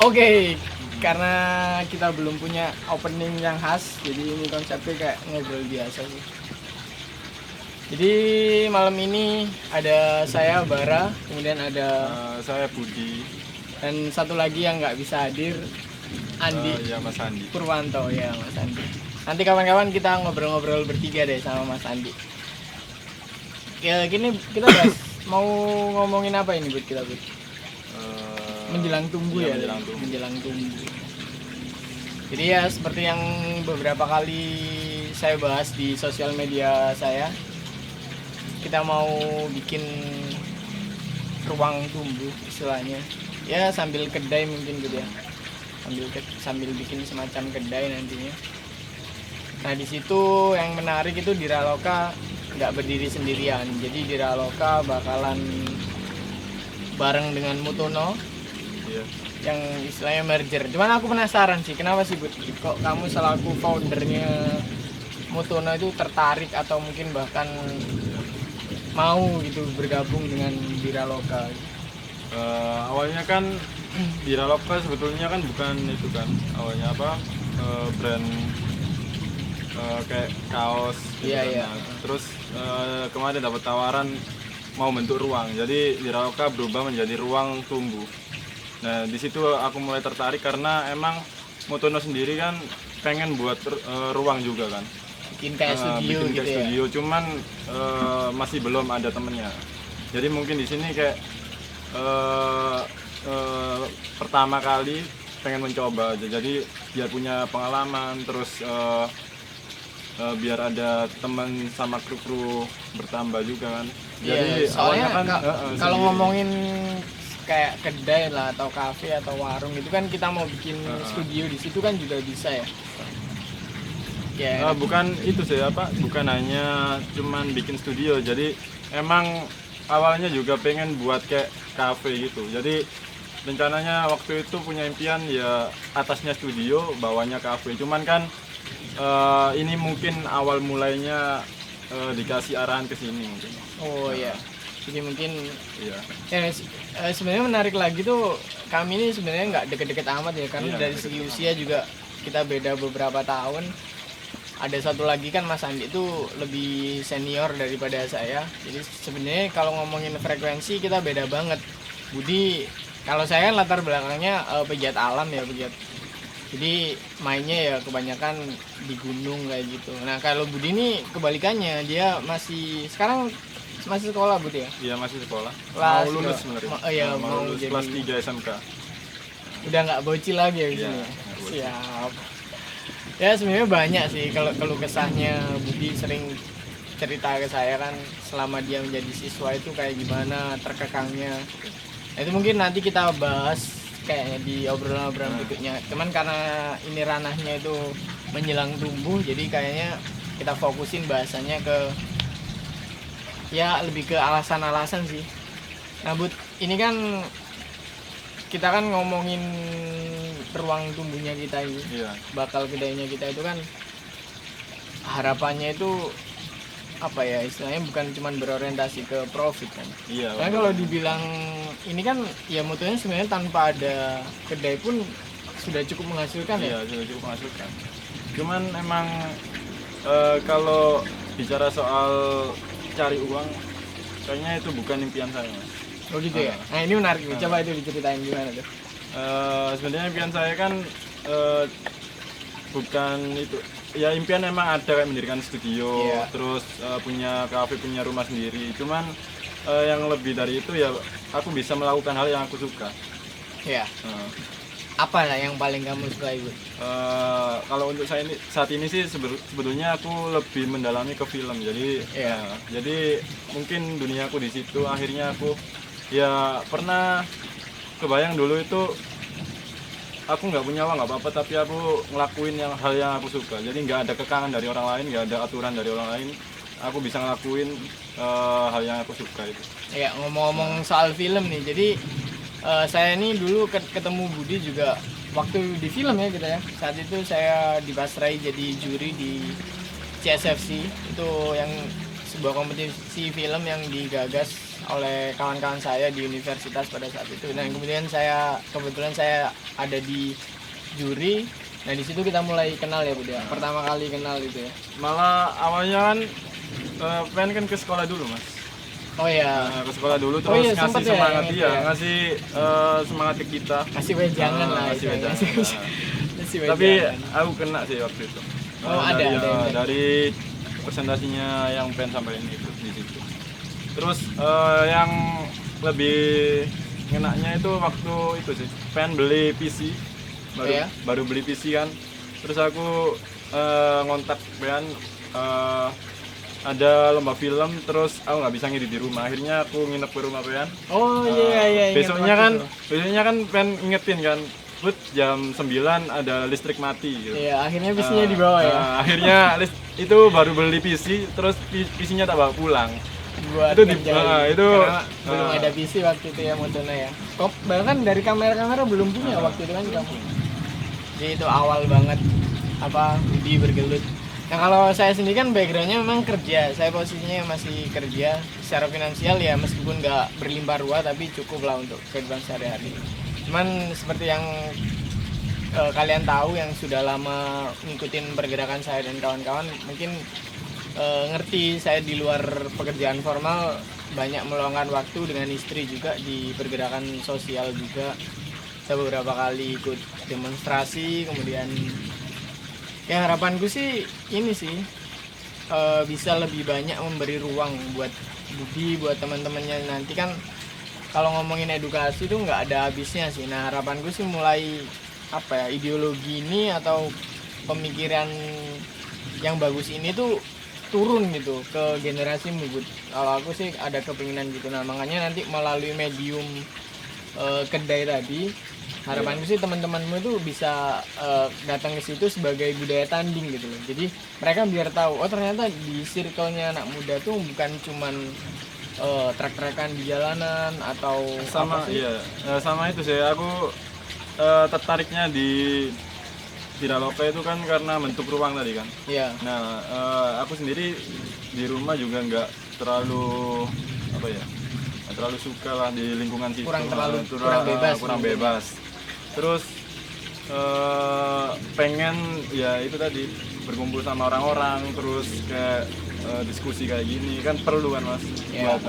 Oke, karena kita belum punya opening yang khas, jadi ini konsepnya kayak ngobrol biasa sih. Jadi malam ini ada saya Bara, kemudian ada Saya Budi. dan satu lagi yang nggak bisa hadir, Andi Ya Mas Andi. Purwanto ya Mas Andi. Nanti kawan-kawan kita ngobrol-ngobrol bertiga deh sama Mas Andi. Ya gini kita bahas mau ngomongin apa ini buat kita Bud? Menjelang tunggu ya, menjelang tunggu. Jadi ya seperti yang beberapa kali saya bahas di sosial media saya, kita mau bikin ruang tumbuh istilahnya. Ya sambil kedai mungkin gitu ya. Sambil bikin semacam kedai nantinya. Nah di situ yang menarik itu di Raloka nggak berdiri sendirian. Jadi di Raloka bakalan bareng dengan Mutono. Iya. Yang istilahnya merger. Cuman aku penasaran sih, kenapa sih Bud? Kok kamu selaku foundernya Mutono itu tertarik atau mungkin bahkan mau gitu bergabung dengan Biraloka? Awalnya kan Biraloka sebetulnya kan bukan itu kan. Awalnya apa? Brand kayak kaos gitu kan. Iya. Nah, terus kemarin dapat tawaran mau bentuk ruang. Jadi Biraloka berubah menjadi ruang tumbuh. Nah, di situ aku mulai tertarik karena emang Mutono sendiri kan pengen buat ruang juga kan. Bikin kayak studio bikin gitu kayak ya. studio, cuman masih belum ada temennya. Jadi mungkin di sini kayak pertama kali pengen mencoba aja. Jadi biar punya pengalaman, terus biar ada teman sama kru bertambah juga kan. Jadi Iya, soalnya awalnya kan kalau sendiri. ngomongin kayak kedai lah atau kafe atau warung itu kan kita mau bikin studio di situ kan juga bisa ya. Ya. Bukan itu sih apa, bukan hanya cuman bikin studio. Jadi emang awalnya juga pengen buat kayak cafe gitu. Jadi rencananya waktu itu punya impian ya atasnya studio, bawahnya cafe. Cuman kan ini mungkin awal mulainya dikasih arahan ke sini mungkin. Oh iya. Jadi mungkin Iya. ya, sebenarnya menarik lagi tuh kami ini sebenarnya nggak deket-deket amat ya karena Iya, dari segi usia juga kita beda beberapa tahun. Ada satu lagi kan Mas Andi itu lebih senior daripada saya. Jadi sebenarnya kalau ngomongin frekuensi kita beda banget. Budi kalau saya kan latar belakangnya pegiat alam ya, pegiat. Jadi mainnya ya kebanyakan di gunung kayak gitu. Nah kalau Budi ini kebalikannya, dia sekarang masih sekolah Budi ya? Iya, masih sekolah. Kelas Mau lulus ke- sebenarnya. iya, mau lulus jadi- kelas 3 SMK. Udah nggak bocil lagi ya di Iya, sini. nggak bocil. Siap. Ya sebenarnya banyak sih kalau kesahnya Budi sering cerita ke saya kan selama dia menjadi siswa itu kayak gimana terkekangnya. Nah, itu mungkin nanti kita bahas kayaknya di obrolan-obrolan berikutnya. Cuman karena ini ranahnya itu menjelang tumbuh, jadi kayaknya kita fokusin bahasanya ke ya lebih ke alasan-alasan sih. Nah, Bud, ini kan kita kan ngomongin ruang tumbuhnya kita ini, Iya. bakal kedainya kita itu kan harapannya itu apa ya istilahnya bukan cuma berorientasi ke profit kan. Iya. Karena kalau dibilang ini kan ya mutunya sebenarnya tanpa ada kedai pun sudah cukup menghasilkan ya. Iya, sudah cukup menghasilkan. Cuman emang kalau bicara soal cari uang, kayaknya itu bukan impian saya, Mas. Oh gitu ya. Nah ini menarik nih. Coba itu diceritain gimana tuh. Sebenarnya impian saya kan bukan itu. Ya impian emang ada kayak mendirikan studio, Iya. terus punya kafe, punya rumah sendiri. Cuman yang lebih dari itu ya aku bisa melakukan hal yang aku suka. Ya. Eh, Apa lah yang paling kamu suka Ibu? Kalau untuk saya ini saat ini sih sebetulnya aku lebih mendalami ke film. Jadi Iya. jadi mungkin duniaku di situ. Akhirnya aku ya pernah kebayang dulu itu aku nggak punya uang nggak apa-apa, tapi aku ngelakuin hal yang aku suka. Jadi nggak ada kekangan dari orang lain, nggak ada aturan dari orang lain. Aku bisa ngelakuin hal yang aku suka itu. Ya ngomong-ngomong soal film nih. Jadi saya ini dulu ketemu Budi juga waktu di film ya kita ya. Saat itu saya dipasrai jadi juri di CSFC itu yang sebuah kompetisi film yang digagas oleh kawan-kawan saya di universitas pada saat itu. Nah kemudian kebetulan saya ada di juri. Nah di situ kita mulai kenal ya Bud ya. Pertama kali kenal gitu ya. Malah awalnya kan pengen kan ke sekolah dulu mas. Oh iya. Ke sekolah dulu terus iya, ngasih sempet ya, semangat yang itu dia, ya. ngasih semangat ke kita. Kasih wejangan lah. Ngasih itu. wejangan. Kasih Tapi wejangan. aku kena sih waktu itu. Oh, ada yang kena. Dari presentasinya yang pengen sampaikan itu di situ. Terus yang lebih ngenaknya itu waktu itu sih, pengen beli PC baru beli PC kan. Terus aku ngontak Bean, ada lomba film, terus aku nggak bisa ngedit di rumah. Akhirnya aku nginep ke rumah Bean. Oh iya. Besoknya kan pengen ingetin kan, Bud, jam 9 ada listrik mati gitu. Iya, akhirnya PC-nya dibawa ya. Akhirnya itu baru beli PC, terus PC-nya tak bawa pulang. Buat Itu ngerjain. itu Karena belum ada PC waktu itu ya Montona ya. Kok bahkan dari kamera belum punya waktu itu kan kamu. Jadi itu awal banget Budi bergelut. Nah kalau saya sendiri kan backgroundnya memang kerja. Saya posisinya masih kerja secara finansial ya, meskipun nggak berlimpah ruah tapi cukup lah untuk kehidupan sehari-hari. Cuman seperti yang kalian tahu yang sudah lama ngikutin pergerakan saya dan kawan-kawan mungkin ngerti saya di luar pekerjaan formal banyak meluangkan waktu dengan istri juga di pergerakan sosial juga. Saya beberapa kali ikut demonstrasi, kemudian ya harapanku sih ini sih bisa lebih banyak memberi ruang buat Budi, buat teman-temannya nanti kan. Kalau ngomongin edukasi itu nggak ada habisnya sih. Nah harapanku sih mulai ideologi ini atau pemikiran yang bagus ini tuh turun gitu ke generasi muda. Kalau aku sih ada kepinginan gitu. Nah makanya nanti melalui medium kedai tadi, harapanku sih teman-temanmu itu bisa datang ke situ sebagai budaya tanding gitu loh. Jadi mereka biar tahu, oh ternyata di circle-nya anak muda tuh bukan cuman trek-trekan di jalanan atau sama sama itu sih aku tertariknya di Diraloka itu kan karena bentuk ruang tadi kan. Iya. Nah aku sendiri di rumah juga nggak terlalu terlalu suka lah di lingkungan situ. Kurang bebas. Terus pengen ya itu tadi berkumpul sama orang-orang, terus kayak diskusi kayak gini kan perlu kan mas. Yeah.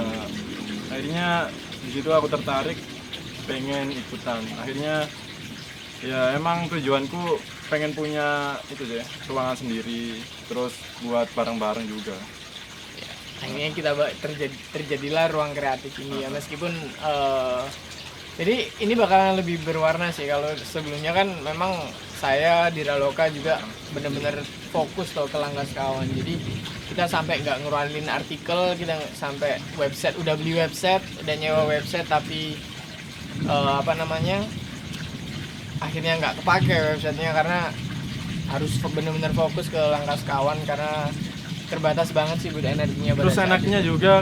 Akhirnya di situ aku tertarik pengen ikutan. Akhirnya ya emang tujuanku pengen punya itu sih ruangan sendiri, terus buat bareng-bareng juga. Akhirnya kita terjadilah ruang kreatif ini ya, meskipun jadi ini bakalan lebih berwarna sih. Kalau sebelumnya kan memang saya di Raloka juga benar-benar fokus ke Langkas Kawan. Jadi kita sampai nggak ngeluarin artikel, kita sampai website udah beli website, udah nyewa website tapi akhirnya nggak kepake websitenya karena harus benar-benar fokus ke Langkas Kawan karena terbatas banget sih buat energinya. Terus enaknya juga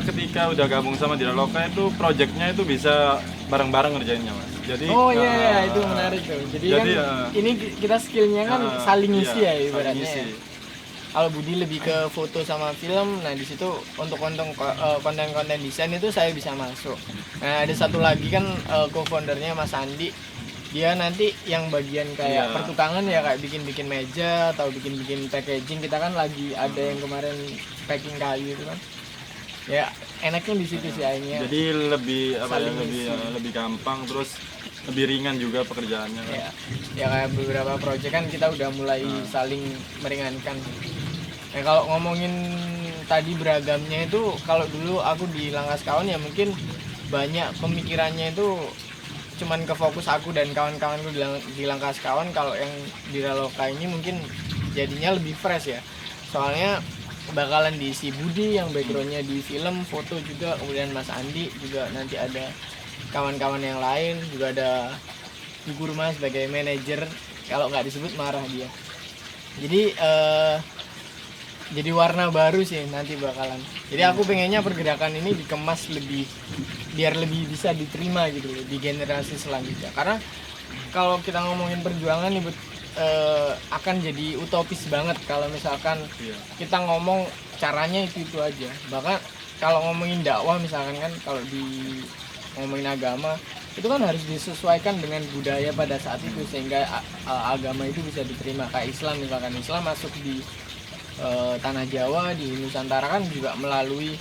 ketika udah gabung sama Diraloka itu projectnya itu bisa bareng-bareng ngerjainnya mas. Jadi itu menarik tuh. Jadi kan ini kita skillnya kan saling ngisi ya ibaratnya. Kalau Budi lebih ke foto sama film, nah di situ untuk konten-konten desain itu saya bisa masuk. Nah ada satu lagi kan co-foundernya Mas Andi, dia nanti yang bagian kayak pertukangan ya, kayak bikin-bikin meja atau bikin-bikin packaging. Kita kan lagi ada yang kemarin packing kayu itu kan. Ya enaknya di situ sih akhirnya. Jadi lebih gampang, terus lebih ringan juga pekerjaannya kan. Ya kayak beberapa project kan kita udah mulai saling meringankan. Nah kalau ngomongin tadi beragamnya itu, kalau dulu aku di Langkas Kawan ya mungkin banyak pemikirannya itu cuman ke fokus aku dan kawan-kawanku di Langkas Kawan. Kalau yang di Raloka ini mungkin jadinya lebih fresh ya, soalnya bakalan diisi Budi yang backgroundnya di film, foto juga, kemudian Mas Andi juga, nanti ada kawan-kawan yang lain juga, ada Guru Mas sebagai manajer, kalau nggak disebut marah dia. Jadi warna baru sih nanti bakalan. Jadi aku pengennya pergerakan ini dikemas biar lebih bisa diterima gitu loh di generasi selanjutnya. Karena kalau kita ngomongin perjuangan nih akan jadi utopis banget kalau misalkan Iya. kita ngomong caranya itu aja. Bahkan kalau ngomongin dakwah misalkan kan, kalau di ngomongin agama itu kan harus disesuaikan dengan budaya pada saat itu sehingga agama itu bisa diterima. Kayak Islam misalkan, Islam masuk di tanah Jawa, di Nusantara kan juga melalui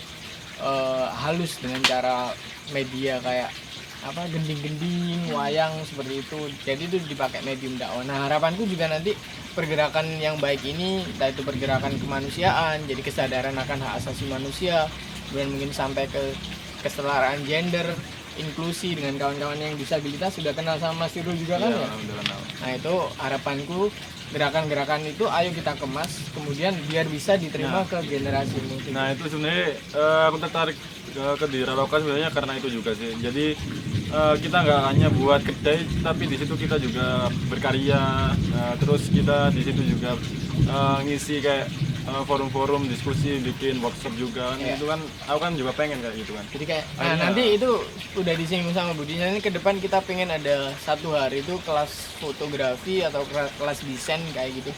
halus dengan cara media kayak apa, gending-gending, wayang seperti itu. Jadi itu dipakai medium dakwah. Nah, harapanku juga nanti pergerakan yang baik ini, entah itu pergerakan kemanusiaan, jadi kesadaran akan hak asasi manusia, kemudian mungkin sampai ke kesetaraan gender, inklusi dengan kawan-kawan yang disabilitas. Sudah kenal sama Mas Irul juga kan ya? Udah kenal. Nah, itu harapanku gerakan-gerakan itu ayo kita kemas, kemudian biar bisa diterima ke generasi muda. Nah itu sebenarnya aku tertarik ke Dirarokan sebenarnya karena itu juga sih. Jadi kita nggak hanya buat kedai, tapi di situ kita juga berkarya. Terus kita di situ juga ngisi kayak forum-forum diskusi, bikin workshop juga. Iya. Itu kan aku kan juga pengen kayak gitu kan. Jadi kayak, nah Akhirnya- nanti itu udah disinggung sama Budi. Nanti ke depan kita pengen ada satu hari itu kelas fotografi atau kelas desain kayak gitu.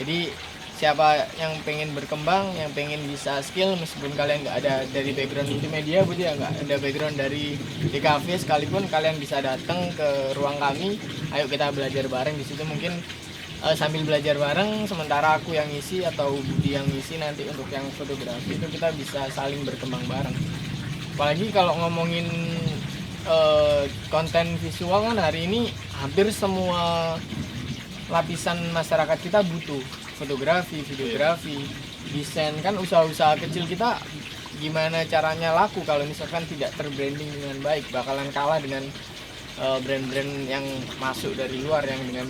Jadi siapa yang pengen berkembang, yang pengen bisa skill, meskipun kalian nggak ada dari background multimedia, Budi ya nggak ada background dari DKV, sekalipun kalian bisa datang ke ruang kami. Ayo kita belajar bareng di situ, mungkin sambil belajar bareng, sementara aku yang ngisi atau Budi yang ngisi nanti untuk yang fotografi, itu kita bisa saling berkembang bareng. Apalagi kalau ngomongin konten visual kan hari ini hampir semua lapisan masyarakat kita butuh fotografi, videografi, desain. Kan usaha-usaha kecil kita gimana caranya laku kalau misalkan tidak terbranding dengan baik, bakalan kalah dengan brand-brand yang masuk dari luar yang dengan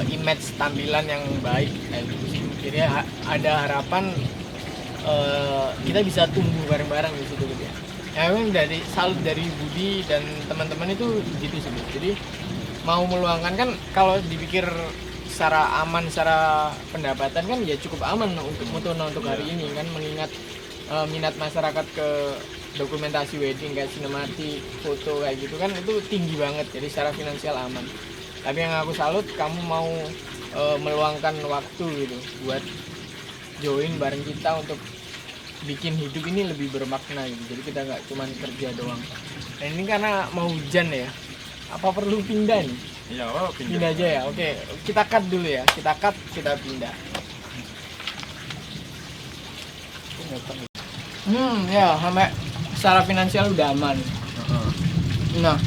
image tampilan yang baik kayak gitu sih. Jadi ada harapan kita bisa tumbuh bareng-bareng di situ gitu ya. Ya memang dari salut dari Budi dan teman-teman itu gitu sih. Jadi mau meluangkan kan, kalau dipikir secara aman, secara pendapatan kan ya cukup aman untuk Mutona untuk hari ini kan, mengingat minat masyarakat ke dokumentasi wedding kayak sinematik, foto kayak gitu kan itu tinggi banget. Jadi secara finansial aman. Tapi yang aku salut kamu mau meluangkan waktu gitu buat join bareng kita untuk bikin hidup ini lebih bermakna gitu. Jadi kita nggak cuma kerja doang. Dan ini karena mau hujan ya, apa perlu pindah nih? Iya, Pindah aja ya. Oke, kita cut dulu ya. Kita cut, kita pindah. Ya sampai secara finansial udah aman. Nah,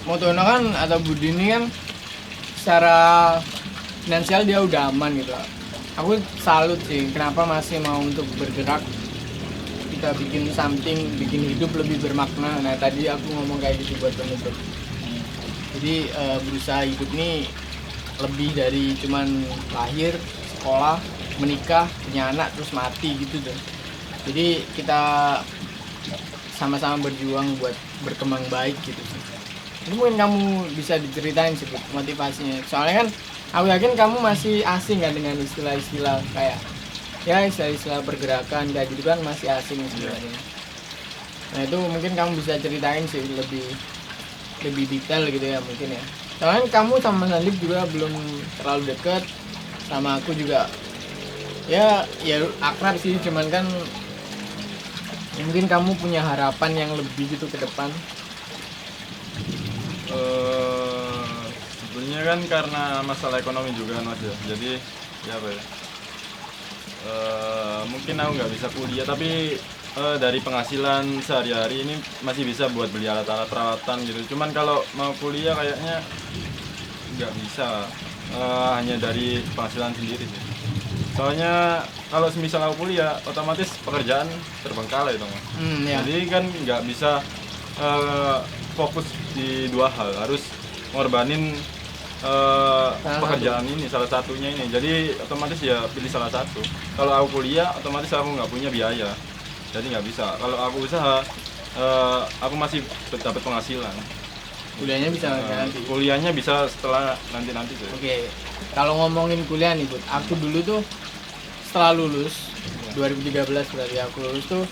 Motono kan atau Budi ini kan secara finansial dia udah aman gitu. Aku salut sih kenapa masih mau untuk bergerak, kita bikin something, bikin hidup lebih bermakna. Nah tadi aku ngomong kayak gitu buat penutup. Jadi berusaha hidup nih lebih dari cuman lahir, sekolah, menikah, punya anak, terus mati gitu tuh. Jadi kita sama-sama berjuang buat berkembang baik gitu sih. Itu mungkin kamu bisa diceritain sih Bud, motivasinya. Soalnya kan aku yakin kamu masih asing kan dengan istilah-istilah kayak ya istilah-istilah pergerakan kayak gitu kan, masih asing sebenarnya. Nah itu mungkin kamu bisa ceritain sih lebih detail gitu ya mungkin ya. Soalnya kamu sama Sandik juga belum terlalu dekat, sama aku juga ya akrab sih, cuman kan ya mungkin kamu punya harapan yang lebih gitu ke depan. Sebenarnya kan karena masalah ekonomi juga kan Mas ya. Jadi ya apa ya? Mungkin aku nggak bisa kuliah, tapi dari penghasilan sehari-hari ini masih bisa buat beli alat-alat perawatan gitu. Cuman kalau mau kuliah kayaknya nggak bisa, hanya dari penghasilan sendiri sih. Soalnya kalau semisal aku kuliah, otomatis pekerjaan terbengkalai dong Mas. Ya. Jadi kan nggak bisa fokus di dua hal, harus ngorbanin pekerjaan ini, salah satunya ini. Jadi otomatis ya pilih salah satu. Kalau aku kuliah, otomatis aku nggak punya biaya, jadi nggak bisa. Kalau aku usaha, aku masih dapat penghasilan. Kuliahnya bisa nanti. Kuliahnya bisa setelah nanti tuh. Oke, kalau ngomongin kuliah nih Bud, aku dulu tuh setelah lulus 2013 berarti aku lulus tuh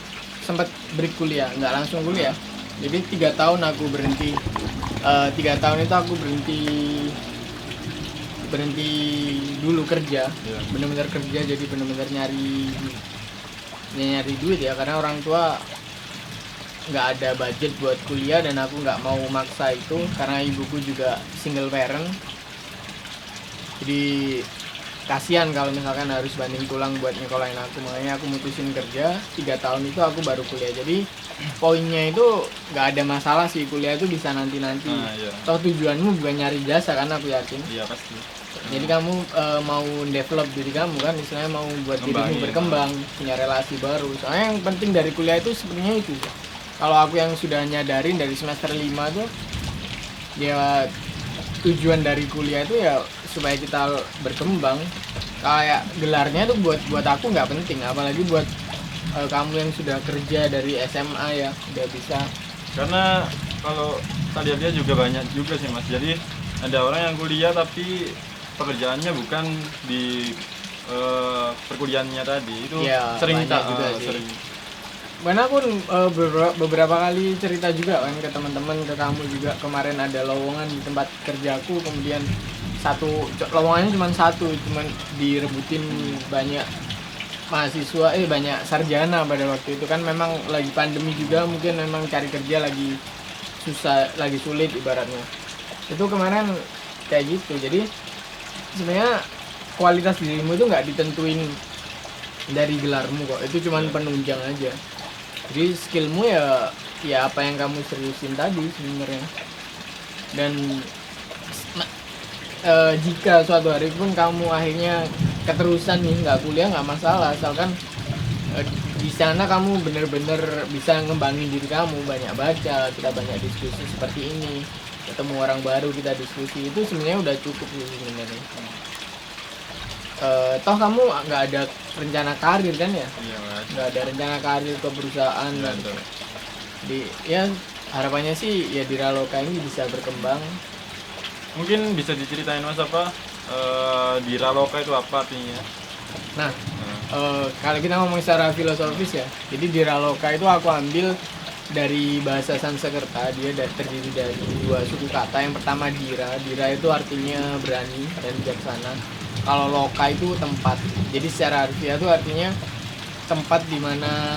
sempat break kuliah, nggak langsung kuliah. Jadi 3 tahun aku berhenti 3 tahun itu aku berhenti dulu kerja, bener-bener kerja, jadi bener-bener nyari duit ya, karena orang tua nggak ada budget buat kuliah dan aku nggak mau maksa itu karena ibuku juga single parent, jadi kasihan kalau misalkan harus banting tulang buat nyekolahin aku. Makanya aku mutusin kerja 3 tahun itu aku baru kuliah. Jadi poinnya itu nggak ada masalah sih, kuliah itu bisa nanti-nanti. Iya. Toh tujuanmu bukan nyari jasa kan, aku yakin. Iya pasti. Jadi kamu mau develop diri kamu kan, istilahnya mau buat dirimu berkembang, punya relasi baru. Soalnya yang penting dari kuliah itu sebenarnya itu. Kalau aku yang sudah nyadarin dari semester 5 tuh, ya tujuan dari kuliah itu ya supaya kita berkembang. Kayak gelarnya tuh buat aku nggak penting, apalagi buat kamu yang sudah kerja dari SMA ya udah bisa. Karena kalau tadi dia juga banyak juga sih Mas, jadi ada orang yang kuliah tapi pekerjaannya bukan di perkuliahannya tadi, itu Ya, sering banyak juga sih. sering. Karena aku beberapa kali cerita juga kan ke teman-teman, ke kamu juga, kemarin ada lowongan di tempat kerjaku, kemudian lowongannya cuma satu, cuma direbutin banyak mahasiswa, banyak sarjana pada waktu itu kan, memang lagi pandemi juga, mungkin memang cari kerja lagi susah, lagi sulit ibaratnya. Itu kemarin kayak gitu. Jadi sebenarnya kualitas dirimu itu nggak ditentuin dari gelarmu kok, itu cuma penunjang aja. Jadi skillmu ya apa yang kamu seriusin tadi sebenarnya. Dan jika suatu hari pun kamu akhirnya keterusan nih nggak kuliah, nggak masalah, asalkan di sana kamu bener-bener bisa ngembangin diri kamu, banyak baca, kita banyak diskusi seperti ini, ketemu orang baru, kita diskusi, itu sebenarnya udah cukup sih sebenarnya. Toh kamu nggak ada rencana karir kan ya? Iya Mas. Nggak ada rencana karir ke perusahaan Iya, dan betul. ya harapannya sih ya di Raloka ini bisa berkembang. Mungkin bisa diceritain Mas apa di Raloka itu apa artinya? Nah, kalau kita ngomong secara filosofis ya, jadi di Raloka itu aku ambil dari bahasa Sanskerta, dia terdiri dari 2 suku kata. Yang pertama dira itu artinya berani dan bijaksana. Kalau loka itu tempat, jadi secara harfiah itu artinya tempat di mana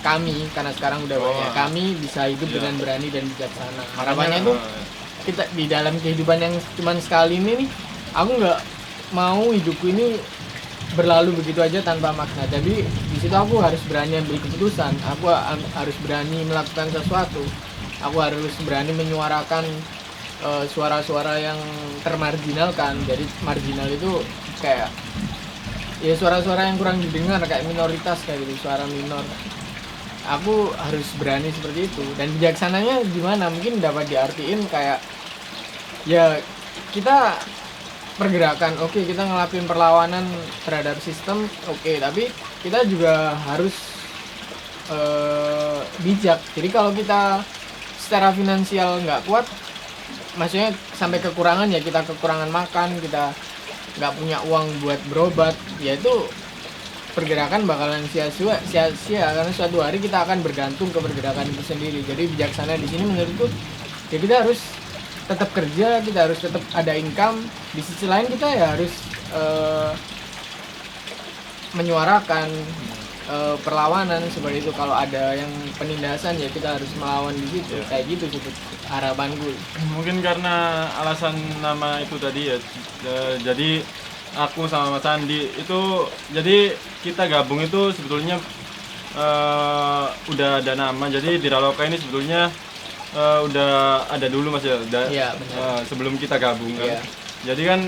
kami, karena sekarang udah banyak, kami bisa hidup dengan berani dan bijaksana. Harapannya itu kita di dalam kehidupan yang cuman sekali ini nih, aku nggak mau hidupku ini berlalu begitu aja tanpa makna. Jadi di situ aku harus berani ambil keputusan, aku harus berani melakukan sesuatu, aku harus berani menyuarakan suara-suara yang termarginalkan. Jadi marginal itu kayak ya suara-suara yang kurang didengar, kayak minoritas kayak gitu, suara minor. Aku harus berani seperti itu. Dan bijaksananya gimana? Mungkin dapat diartiin kayak ya kita pergerakan, oke, kita ngelakuin perlawanan terhadap sistem, oke, tapi kita juga harus bijak. Jadi kalau kita secara finansial nggak kuat, maksudnya sampai kekurangan, ya kita kekurangan makan, kita nggak punya uang buat berobat, ya itu pergerakan bakalan sia-sia karena suatu hari kita akan bergantung ke pergerakan itu sendiri. Jadi bijaksana di sini menurutku ya kita harus tetap kerja, kita harus tetap ada income, di sisi lain kita ya harus menyuarakan perlawanan seperti itu. Kalau ada yang penindasan ya kita harus melawan di situ. Kayak gitu sih harapanku. Mungkin karena alasan nama itu tadi ya, jadi aku sama Mas Andi itu, jadi kita gabung itu sebetulnya udah ada nama. Jadi di Raloka ini sebetulnya udah ada dulu Mas ya, Iya, benar. sebelum kita gabung kan. Iya. Jadi kan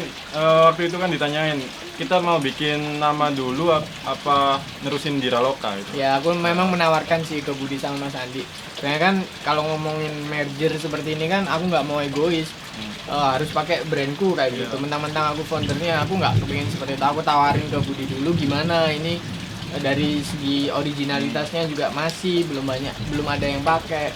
waktu itu kan ditanyain kita mau bikin nama dulu apa nerusin di Raloka gitu. Ya aku memang menawarkan sih ke Budi sama Mas Andi. Karena kan kalau ngomongin merger seperti ini kan aku nggak mau egois. Harus pakai brandku kayak gitu. Mentang-mentang aku foundernya, aku nggak kepingin seperti itu. Aku tawarin ke Budi dulu gimana ini, dari segi originalitasnya juga masih belum ada yang pakai.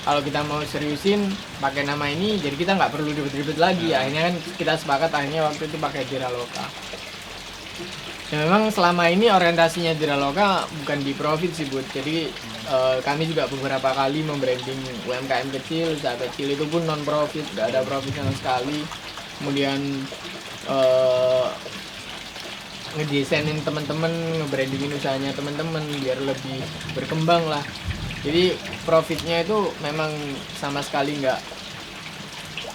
Kalau kita mau seriusin pakai nama ini, jadi kita nggak perlu ribet-ribet lagi. Akhirnya kan kita sepakat akhirnya waktu itu pakai di Raloka. Ya memang selama ini orientasinya Diraloka bukan di profit sih Bud. Jadi kami juga beberapa kali membranding UMKM kecil, usaha kecil itu pun non profit, nggak ada profit sama sekali. Kemudian ngedesainin teman-teman, ngebrandingin usahanya teman-teman biar lebih berkembang lah. Jadi profitnya itu memang sama sekali nggak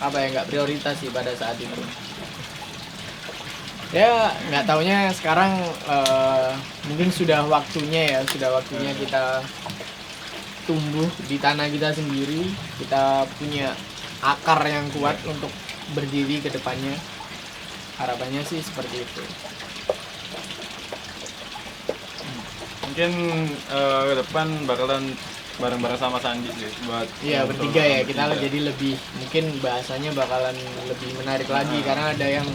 nggak prioritas sih pada saat itu. Ya nggak taunya sekarang mungkin sudah waktunya kita tumbuh di tanah kita sendiri, kita punya akar yang kuat untuk berdiri ke depannya. Harapannya sih seperti itu. Mungkin ke depan bakalan bareng-bareng sama Sandi sih buat bertiga ya, kita jadi lebih, mungkin bahasanya bakalan lebih menarik lagi karena ada yang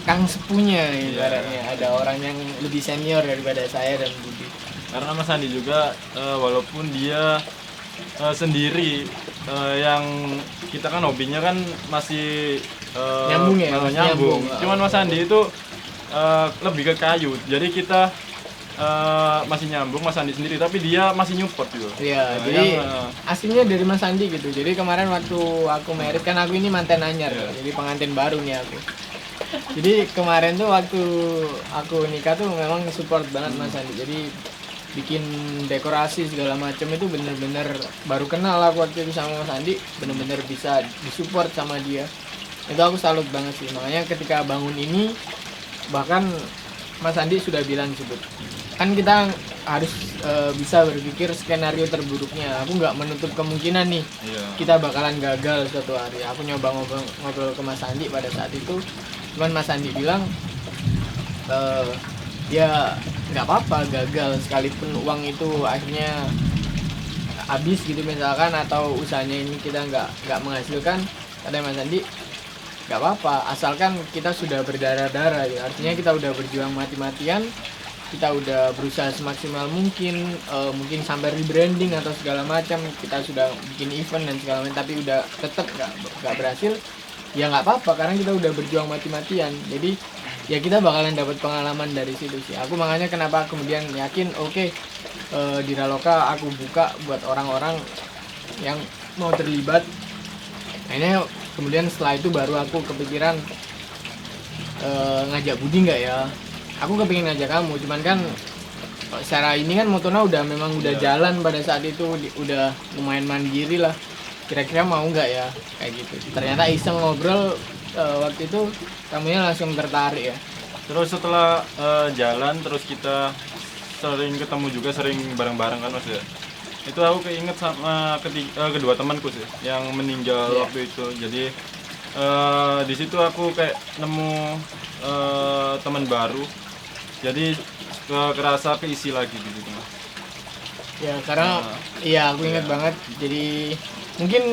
kang sepunya ibaratnya, ada orang yang lebih senior daripada saya dan Budi. Karena Mas Sandi juga walaupun dia sendiri yang kita kan hobinya kan masih nyambung. Cuman Mas Sandi itu lebih ke kayu, jadi kita masih nyambung Mas Sandi sendiri, tapi dia masih nyupport gitu. Iya, jadi aslinya dari Mas Sandi gitu. Jadi kemarin waktu aku merit kan aku ini manten anyar, jadi pengantin baru nih aku. Jadi kemarin tuh waktu aku nikah tuh memang support banget Mas Sandi. Jadi bikin dekorasi segala macam itu bener-bener baru kenal aku waktu itu sama Mas Sandi, bener-bener bisa disupport sama dia. Itu aku salut banget sih. Makanya ketika bangun ini bahkan Mas Andi sudah bilang sebut kan kita harus bisa berpikir skenario terburuknya. Aku nggak menutup kemungkinan nih kita bakalan gagal suatu hari. Aku nyoba ngobrol ke Mas Andi pada saat itu, cuman Mas Andi bilang ya nggak apa-apa gagal, sekalipun uang itu akhirnya habis gitu misalkan, atau usahanya ini kita nggak menghasilkan, kata Mas Andi nggak apa-apa asalkan kita sudah berdarah-darah gitu. Artinya kita udah berjuang mati-matian, kita udah berusaha semaksimal mungkin, mungkin sampai rebranding atau segala macam, kita sudah bikin event dan segala macam, tapi udah tetap nggak berhasil, ya nggak apa-apa karena kita udah berjuang mati-matian. Jadi ya kita bakalan dapat pengalaman dari situ sih. Aku makanya kenapa kemudian yakin Diraloka aku buka buat orang-orang yang mau terlibat. Akhirnya kemudian setelah itu baru aku kepikiran ngajak Budi nggak ya. Aku kepingin ngajak kamu, cuman kan secara ini kan Motona udah jalan pada saat itu, udah lumayan mandiri lah. Kira-kira mau nggak ya kayak gitu. Ternyata iseng ngobrol waktu itu kamunya langsung tertarik ya. Terus setelah jalan terus kita sering ketemu juga, sering bareng-bareng kan Mas ya. Itu aku keinget sama kedua temanku sih yang meninggal waktu itu. Jadi di situ aku kayak nemu teman baru. Jadi kerasa keisi lagi gitu Mas. Ya karena aku ingat banget. Jadi mungkin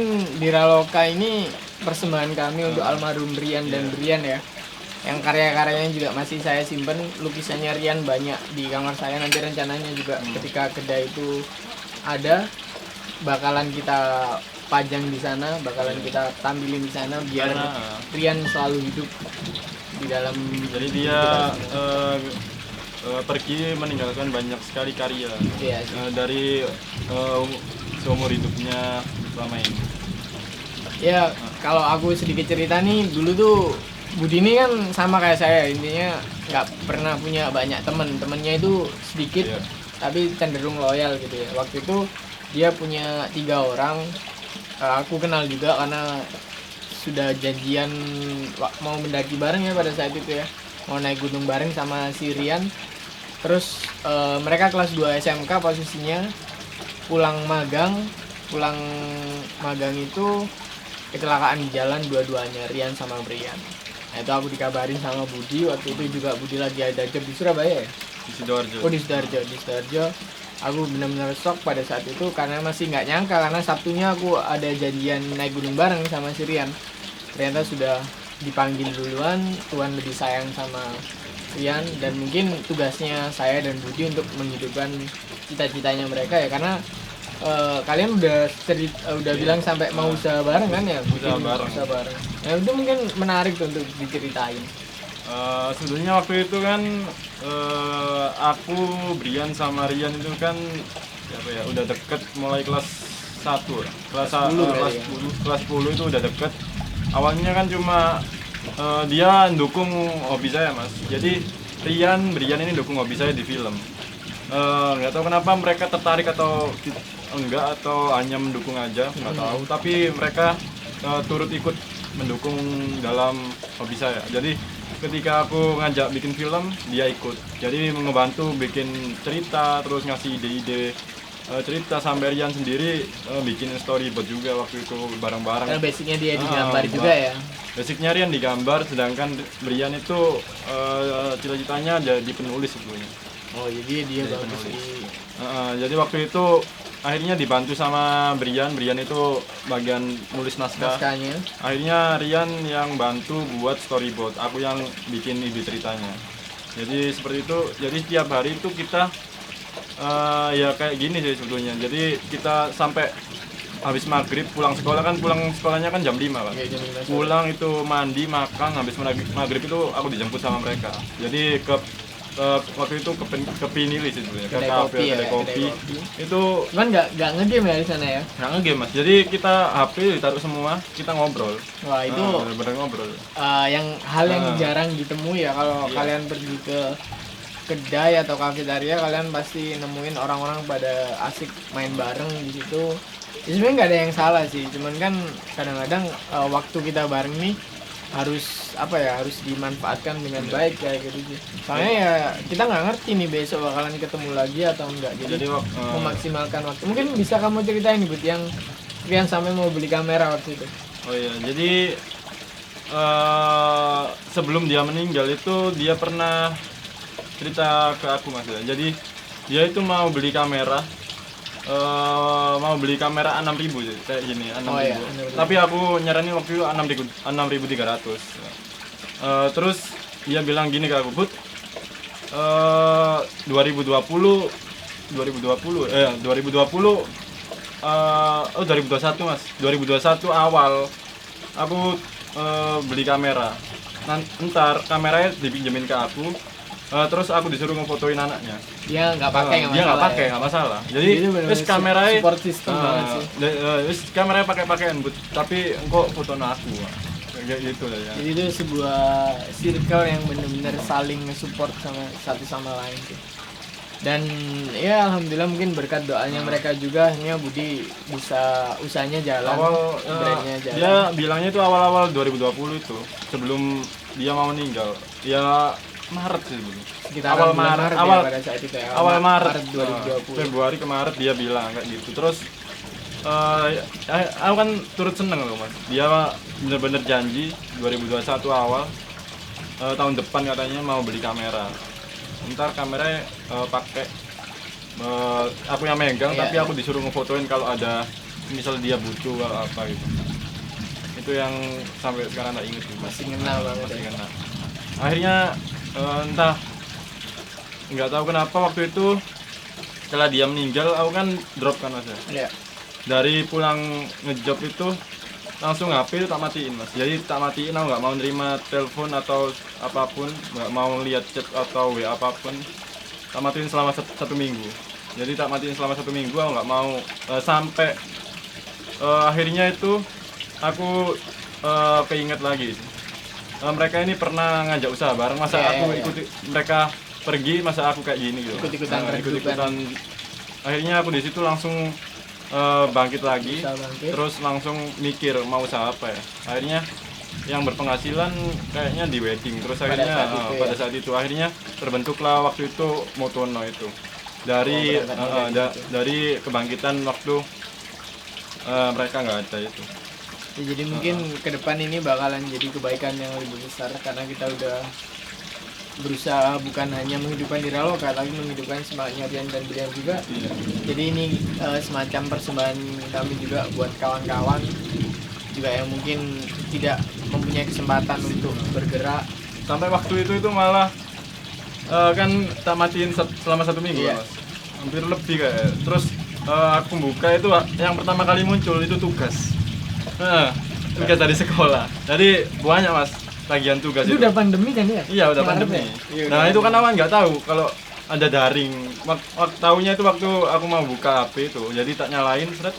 Diraloka ini persembahan kami untuk almarhum Rian dan Brian ya. Yang karya-karyanya juga masih saya simpen, lukisannya Rian banyak di kamar saya. Nanti rencananya juga ketika kedai itu ada, bakalan kita pajang di sana, bakalan kita tampilin di sana biar Rian selalu hidup di dalam. Jadi dia pergi meninggalkan banyak sekali karya dari seumur hidupnya selama ini. Ya kalau aku sedikit cerita nih, dulu tuh Budi ini kan sama kayak saya, intinya nggak pernah punya banyak temennya itu sedikit, tapi cenderung loyal gitu ya. Waktu itu dia punya 3 orang, aku kenal juga karena sudah janjian mau mendaki bareng ya pada saat itu ya, mau naik gunung bareng sama si Rian. Terus mereka kelas 2 SMK posisinya, pulang magang itu kecelakaan di jalan dua-duanya, Rian sama Brian. Nah itu aku dikabarin sama Budi, waktu itu juga Budi lagi ada job di Surabaya ya? Di Sidoarjo. Oh di Sidoarjo. Aku benar-benar shock pada saat itu karena masih nggak nyangka, karena Sabtunya aku ada janjian naik gunung bareng sama si Rian. Ternyata sudah dipanggil duluan, Tuhan lebih sayang sama Rian, dan mungkin tugasnya saya dan Budi untuk menghidupkan cita-citanya mereka ya, karena kalian udah bilang sampai mau usaha bareng kan ya? Usaha bareng. Nah itu mungkin menarik tuh untuk diceritain. Sebetulnya waktu itu kan aku, Brian sama Rian itu kan apa ya, udah deket mulai kelas 1, kelas 10 kelas berarti ya? 10, kelas 10 itu udah deket. Awalnya kan cuma dia dukung hobi saya mas. Jadi Brian ini dukung hobi saya di film. Nggak tahu kenapa mereka tertarik atau enggak, atau hanya mendukung aja, nggak tahu. Tapi mereka turut ikut mendukung dalam hobi saya. Jadi ketika aku ngajak bikin film, dia ikut. Jadi ngebantu bikin cerita, terus ngasih ide-ide cerita, sampai Rian sendiri bikin storyboard juga waktu itu bareng-bareng. Karena basicnya dia digambar juga ya. Basicnya Rian digambar, sedangkan Brian itu cita-citanya jadi penulis sebelumnya. Oh jadi dia Jadi bagus penulis. di Jadi waktu itu akhirnya dibantu sama Brian itu bagian nulis naskah. naskahnya. Akhirnya Rian yang bantu buat storyboard, aku yang bikin ide ceritanya. Jadi seperti itu. Jadi setiap hari itu kita ya kayak gini sih sebetulnya. Jadi kita sampai habis maghrib pulang sekolah, kan pulang sekolahnya kan jam 5 kan. Kayak jam 5 sore. Pulang itu mandi, makan, habis maghrib itu aku dijemput sama mereka. Jadi waktu itu ke Pinili sih sebenarnya, ke Kedai kafe, kopi ya, kedai kopi. kedai kopi. Itu Cuman nggak ngegame ya di sana ya. nggak ngegame mas, jadi kita HP ditaruh semua, kita ngobrol. Wah itu Bener-bener ngobrol. yang hal yang Ah. jarang ditemui ya kalau Iya. kalian pergi ke kedai atau kafetaria, kalian pasti nemuin orang-orang pada asik main bareng di situ. Ya, sebenarnya nggak ada yang salah sih, cuman kan kadang-kadang waktu kita bareng nih harus harus dimanfaatkan dengan baik kayak gitu sih. Soalnya ya kita nggak ngerti nih besok bakalan ketemu lagi atau enggak, jadi Jadi memaksimalkan waktu. Mungkin bisa kamu ceritain nih Bud, yang Rian sampai mau beli kamera waktu itu. oh iya, jadi sebelum dia meninggal itu dia pernah cerita ke aku mas ya. Jadi dia itu mau beli kamera, mau beli kamera 6.000 sih, kayak gini 6.000. Oh iya, 6.000. Tapi aku nyaranin waktu itu 6.300. Terus dia bilang gini ke aku, Bud, 2020 2021 mas, 2021 awal aku beli kamera. Ntar kameranya dipinjemin ke aku, terus aku disuruh ngefotoin anaknya. Dia nggak pakai nggak Dia nggak masalah pakai, ya? nggak masalah. Jadi bener-bener wis kameranya support system banget sih. wis kameranya pakai-pakaian, Bud. Tapi engkau foto aku. Kayak gitu lah ya. Jadi itu sebuah circle yang benar-benar saling support sama satu sama lain sih. Dan ya alhamdulillah mungkin berkat doanya mereka juga akhirnya Budi bisa usahanya jalan, brandnya jalan. Dia bilangnya itu awal-awal 2020 itu, sebelum dia mau meninggal. Ya Maret sih dulu. Sekitar awal bulan Maret, ya awal pada saat itu ya. awal Maret 2020. Februari ke Maret dia bilang kayak gitu. Terus aku kan turut seneng loh mas. Dia bener-bener janji 2021 awal tahun depan katanya mau beli kamera. Ntar kameranya pakai aku yang megang, Iya, tapi aku disuruh ngefotoin kalau ada misal dia butuh atau apa gitu. Itu yang sampai sekarang tak inget tuh, Mas. Masih ngena banget Masih ya. ngena. Akhirnya entah nggak tahu kenapa waktu itu setelah dia meninggal aku kan drop kan mas ya. Iya. Dari pulang ngejob itu langsung HP itu tak matiin mas. Jadi tak matiin, aku nggak mau nerima telepon atau apapun, nggak mau lihat chat atau WA apapun. Tak matiin selama satu minggu. Jadi tak matiin selama 1 minggu, aku nggak mau sampai akhirnya itu aku keinget lagi. Mereka ini pernah ngajak usaha bareng, masa Iya, aku iya. ikuti mereka pergi, masa aku kayak gini gitu. Ikut-ikutan redup Ikut-ikutan. Akhirnya aku di situ langsung bangkit lagi, Bisa bangkit. terus langsung mikir mau usaha apa ya. Akhirnya yang berpenghasilan kayaknya di wedding, terus akhirnya pada saat itu akhirnya terbentuklah waktu itu Motono itu dari dari kebangkitan waktu mereka nggak ada itu. Ya, jadi mungkin ke depan ini bakalan jadi kebaikan yang lebih besar karena kita udah berusaha bukan hanya menghidupkan diri Loka tapi menghidupkan semangatnya Rian dan Brian juga. Iya. Jadi ini semacam persembahan kami juga buat kawan-kawan juga yang mungkin tidak mempunyai kesempatan untuk bergerak. Sampai waktu itu malah kan tak matiin selama 1 minggu Iya. mas, hampir lebih kayak. Terus aku buka itu yang pertama kali muncul itu tugas dari sekolah. Jadi banyak mas, tagihan tugas Itu udah pandemi kan ya? Iya udah Kemarin pandemi. ya? Iya, Nah udah itu kan awan nggak tahu kalau ada daring. Tahunya itu waktu aku mau buka HP itu, jadi tak nyalain, seret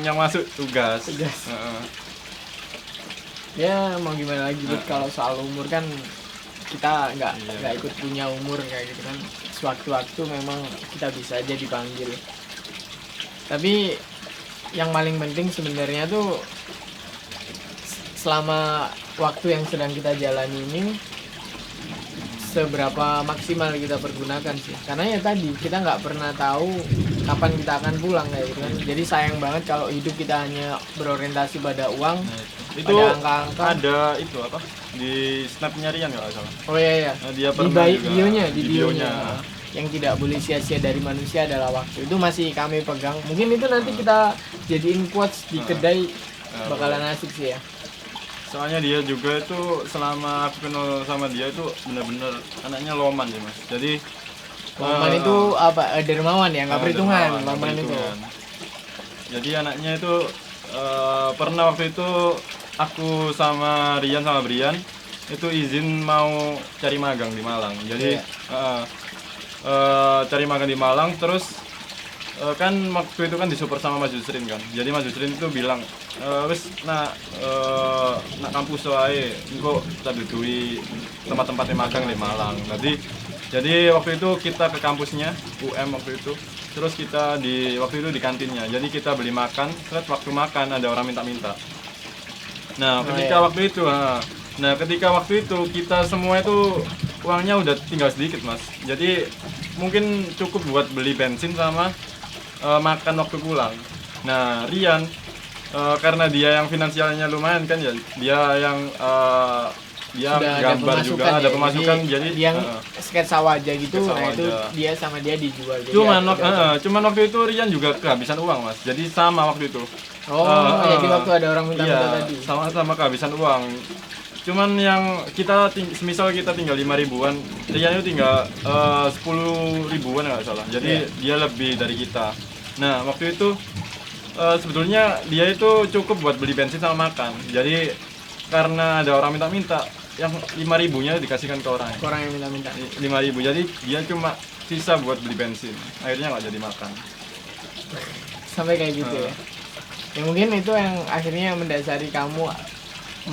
yang masuk tugas. Tugas. Heeh. Ya mau gimana lagi Bud, kalau soal umur kan kita Iya. nggak ikut punya umur kayak gitu kan. Sewaktu-waktu memang kita bisa aja dipanggil. Tapi yang paling penting sebenarnya tuh selama waktu yang sedang kita jalani ini seberapa maksimal kita pergunakan sih, karena ya tadi kita nggak pernah tahu kapan kita akan pulang kayak gitu kan. Jadi sayang banget kalau hidup kita hanya berorientasi pada uang, Nah, itu pada angka-angka. ada itu apa di snapnya Rian kalau nggak salah. Oh iya ya, Nah, dia di pernah juga bionya, di di bionya. Yang tidak boleh sia-sia dari manusia adalah waktu. Itu masih kami pegang. Mungkin itu nanti kita jadiin quotes di kedai, bakalan asik sih ya. Soalnya dia juga itu selama aku kenal sama dia itu bener-bener anaknya loman sih mas. Jadi Loman itu apa? Dermawan ya, nggak perhitungan. dermawan, Loman itu. perhitungan. Jadi anaknya itu pernah waktu itu aku sama Rian sama Brian itu izin mau cari magang di Malang. Jadi cari magang di Malang, terus kan waktu itu kan disupport sama Mas Yusrin kan. Jadi Mas Yusrin itu bilang wis nak kampus wae engko kita dudui tempat-tempat magang di Malang. Jadi waktu itu kita ke kampusnya UM waktu itu. Terus kita waktu itu di kantinnya. Jadi kita beli makan, terus waktu makan ada orang minta-minta. Nah, ketika waktu itu kita semua itu uangnya udah tinggal sedikit, Mas. Jadi mungkin cukup buat beli bensin sama makan waktu pulang. Nah, Rian karena dia yang finansialnya lumayan kan ya, dia yang dia Sudah gambar juga ada ya. pemasukan, jadi yang sketsa wajah gitu, sketsa nah itu wajah. dia sama dia dijual. Jadi cuman waktu itu Rian juga kehabisan uang mas, jadi sama waktu itu. Jadi waktu ada orang minta-minta Iya, tadi. sama-sama kehabisan uang. Cuman yang semisal kita tinggal 5 ribuan, Rian itu tinggal 10 ribuan nggak salah. Jadi dia lebih dari kita. Nah waktu itu sebetulnya dia itu cukup buat beli bensin sama makan. Jadi karena ada orang minta-minta, yang 5 ribunya dikasihkan ke orang. Orang yang minta-minta. 5 ribu, jadi dia cuma sisa buat beli bensin. Akhirnya nggak jadi makan. Sampai kayak gitu ya. Ya mungkin itu yang akhirnya mendasari kamu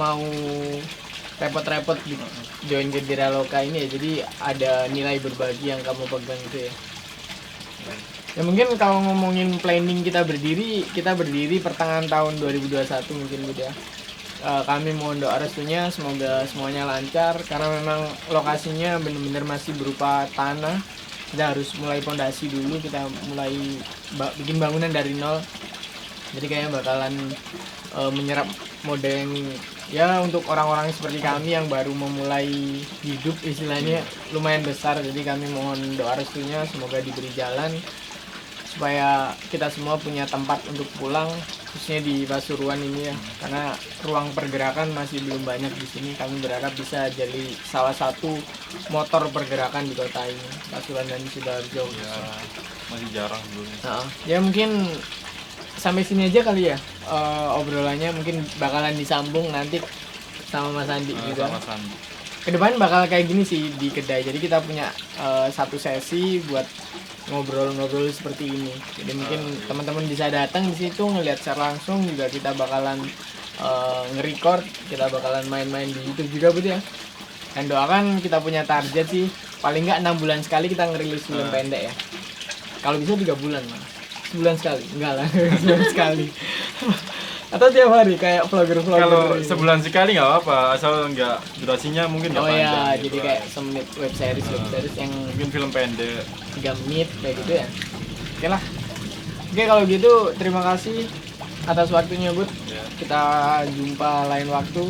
mau repot-repot join ke Diraloka ini ya. Jadi ada nilai berbagi yang kamu pegang itu ya. Ya mungkin kalau ngomongin planning kita berdiri pertengahan tahun 2021 mungkin gitu ya. Kami mohon doa restunya, semoga semuanya lancar karena memang lokasinya benar-benar masih berupa tanah. Kita harus mulai pondasi dulu, kita mulai bikin bangunan dari nol. Jadi kayaknya bakalan menyerap mode yang ya untuk orang-orang seperti kami yang baru memulai hidup istilahnya lumayan besar. Jadi kami mohon doa restunya, semoga diberi jalan supaya kita semua punya tempat untuk pulang, khususnya di Pasuruan ini ya, karena ruang pergerakan masih belum banyak di sini. Kami berharap bisa jadi salah satu motor pergerakan di kota ini, Pasuruan dan Sidoarjo. Ya masih jarang dulu. Nah, ya mungkin sampai sini aja kali ya obrolannya, mungkin bakalan disambung nanti sama Mas Andi juga. Sama Sandi. Kedepan bakal kayak gini sih di kedai, jadi kita punya satu sesi buat ngobrol-ngobrol seperti ini. Jadi mungkin teman-teman bisa datang di situ ngelihat secara langsung, juga kita bakalan nge-record, kita bakalan main-main di YouTube juga Bud ya. Dan doakan kita punya target sih paling nggak 6 bulan sekali kita ngerilis film pendek ya. Kalau bisa 3 bulan malah. Sebulan sekali, enggak lah, sebulan sekali. Atau tiap hari kayak vlogger-vlogger. Kalau ini. sebulan sekali nggak apa-apa, asal nggak durasinya mungkin nggak Oh panjang. ya, gitu jadi kan. kayak semenit web series yang Mungkin film pendek. 3 menit kayak gitu ya. Oke lah. Oke kalau gitu terima kasih atas waktunya Bud. Ya. Kita jumpa lain waktu.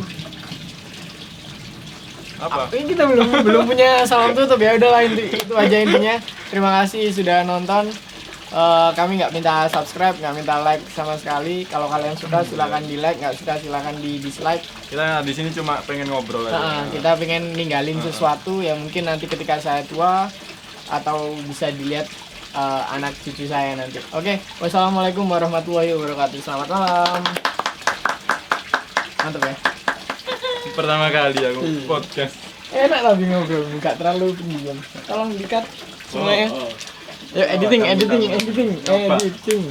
Apa? Ini kita belum punya salam tutup ya. Udah lah itu aja intinya. Terima kasih sudah nonton. Kami nggak minta subscribe, nggak minta like sama sekali. Kalau kalian suka silakan di like, nggak suka silakan di dislike. Kita di sini cuma pengen ngobrol aja. Kita pengen ninggalin sesuatu yang mungkin nanti ketika saya tua atau bisa dilihat anak cucu saya nanti. Oke, wassalamualaikum warahmatullahi wabarakatuh. Selamat malam. Mantap ya. Pertama kali aku podcast. Enak tapi ngobrol, nggak terlalu pendiam. Tolong dikat semuanya. Oh. Yuk editing, Kamu, editing, kamu. editing, Apa? editing.